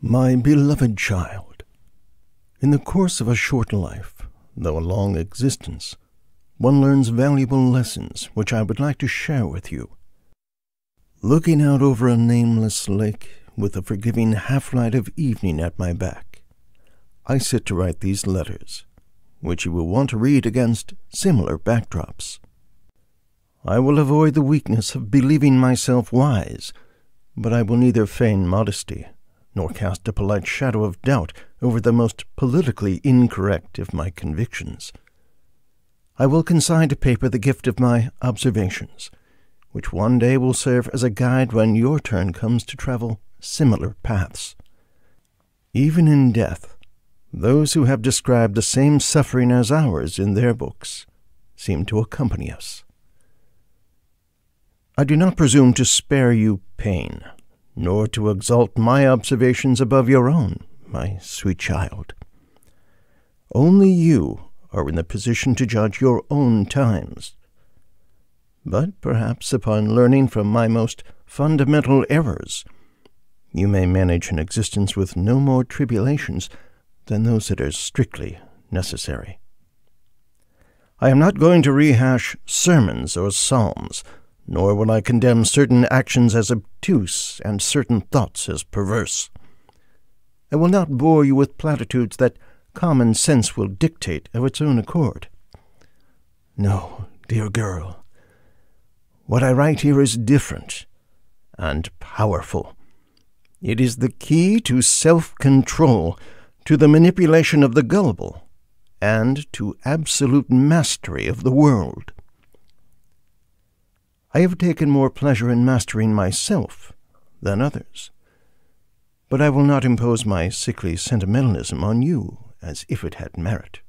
My beloved child, in the course of a short life, though a long existence, one learns valuable lessons which I would like to share with you. Looking out over a nameless lake with the forgiving half-light of evening at my back, I sit to write these letters, which you will want to read against similar backdrops. I will avoid the weakness of believing myself wise, but I will neither feign modesty nor cast a polite shadow of doubt over the most politically incorrect of my convictions. I will consign to paper the gift of my observations, which one day will serve as a guide when your turn comes to travel similar paths. Even in death, those who have described the same suffering as ours in their books seem to accompany us. I do not presume to spare you pain, nor to exalt my observations above your own, my sweet child. Only you are in the position to judge your own times. But perhaps upon learning from my most fundamental errors, you may manage an existence with no more tribulations than those that are strictly necessary. I am not going to rehash sermons or psalms, nor will I condemn certain actions as obtuse and certain thoughts as perverse. I will not bore you with platitudes that common sense will dictate of its own accord. No, dear girl, what I write here is different and powerful. It is the key to self-control, to the manipulation of the gullible, and to absolute mastery of the world. I have taken more pleasure in mastering myself than others, but I will not impose my sickly sentimentalism on you as if it had merit.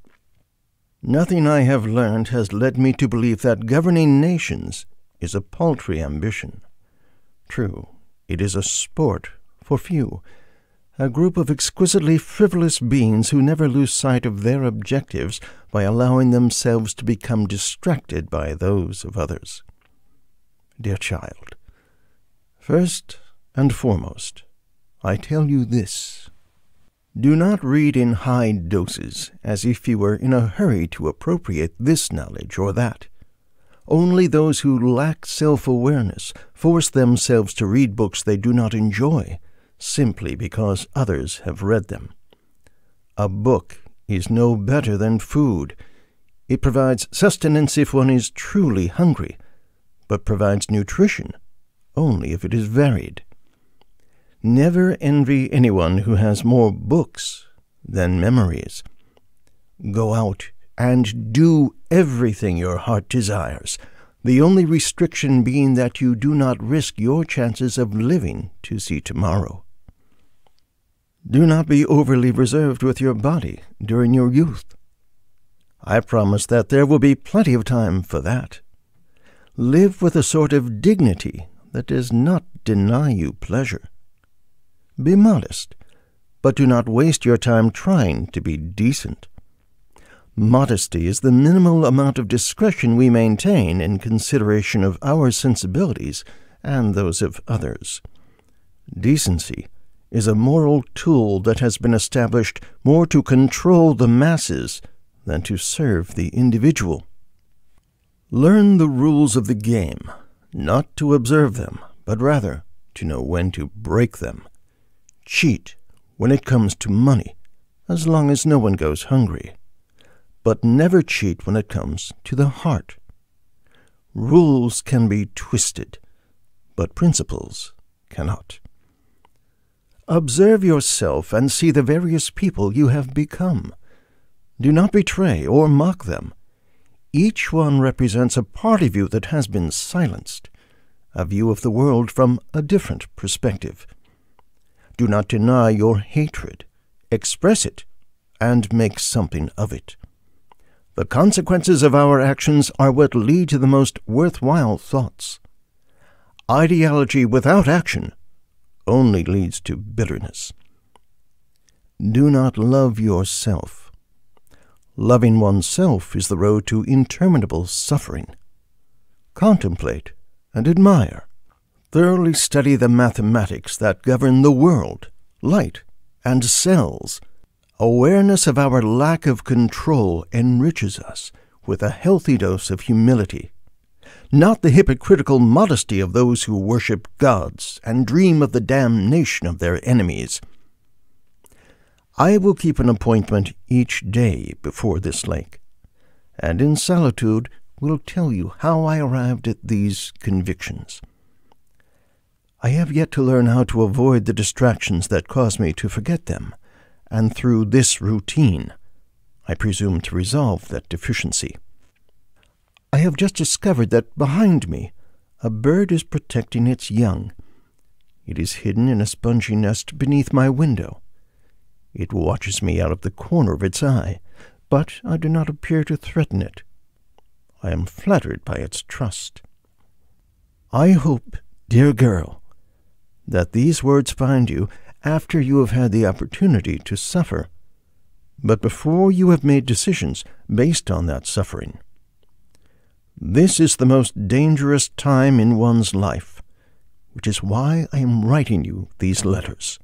Nothing I have learned has led me to believe that governing nations is a paltry ambition. True, it is a sport for few, a group of exquisitely frivolous beings who never lose sight of their objectives by allowing themselves to become distracted by those of others. Dear child, first and foremost, I tell you this. Do not read in high doses as if you were in a hurry to appropriate this knowledge or that. Only those who lack self-awareness force themselves to read books they do not enjoy, simply because others have read them. A book is no better than food. It provides sustenance if one is truly hungry, but provides nutrition only if it is varied. Never envy anyone who has more books than memories. Go out and do everything your heart desires, the only restriction being that you do not risk your chances of living to see tomorrow. Do not be overly reserved with your body during your youth. I promise that there will be plenty of time for that. Live with a sort of dignity that does not deny you pleasure. Be modest, but do not waste your time trying to be decent. Modesty is the minimal amount of discretion we maintain in consideration of our sensibilities and those of others. Decency is a moral tool that has been established more to control the masses than to serve the individual. Learn the rules of the game, not to observe them, but rather to know when to break them. Cheat when it comes to money, as long as no one goes hungry, but never cheat when it comes to the heart. Rules can be twisted, but principles cannot. Observe yourself and see the various people you have become. Do not betray or mock them. Each one represents a part of you that has been silenced, a view of the world from a different perspective. Do not deny your hatred. Express it and make something of it. The consequences of our actions are what lead to the most worthwhile thoughts. Ideology without action only leads to bitterness. Do not love yourself. Loving oneself is the road to interminable suffering. Contemplate and admire. Thoroughly study the mathematics that govern the world, light and cells, awareness of our lack of control enriches us with a healthy dose of humility, not the hypocritical modesty of those who worship gods and dream of the damnation of their enemies. I will keep an appointment each day before this lake, and in solitude will tell you how I arrived at these convictions. I have yet to learn how to avoid the distractions that cause me to forget them, and through this routine, I presume to resolve that deficiency. I have just discovered that behind me a bird is protecting its young. It is hidden in a spongy nest beneath my window. It watches me out of the corner of its eye, but I do not appear to threaten it. I am flattered by its trust. I hope, dear girl, that these words find you after you have had the opportunity to suffer, but before you have made decisions based on that suffering. This is the most dangerous time in one's life, which is why I am writing you these letters.